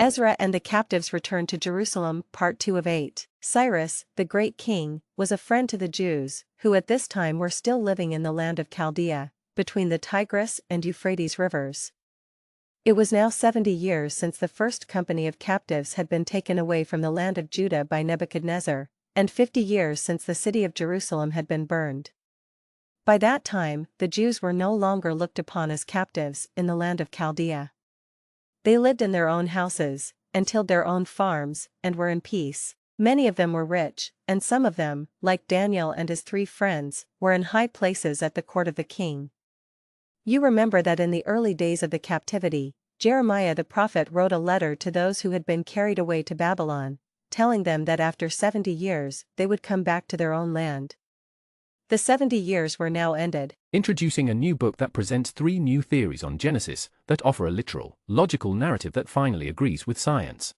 Ezra and the captives returned to Jerusalem. Part 2 of 8. Cyrus, the great king, was a friend to the Jews, who at this time were still living in the land of Chaldea, between the Tigris and Euphrates rivers. It was now 70 years since the first company of captives had been taken away from the land of Judah by Nebuchadnezzar, and 50 years since the city of Jerusalem had been burned. By that time, the Jews were no longer looked upon as captives in the land of Chaldea. They lived in their own houses, and tilled their own farms, and were in peace. Many of them were rich, and some of them, like Daniel and his 3 friends, were in high places at the court of the king. You remember that in the early days of the captivity, Jeremiah the prophet wrote a letter to those who had been carried away to Babylon, telling them that after 70 years they would come back to their own land. The 70 years were now ended. Introducing a new book that presents 3 new theories on Genesis that offer a literal, logical narrative that finally agrees with science.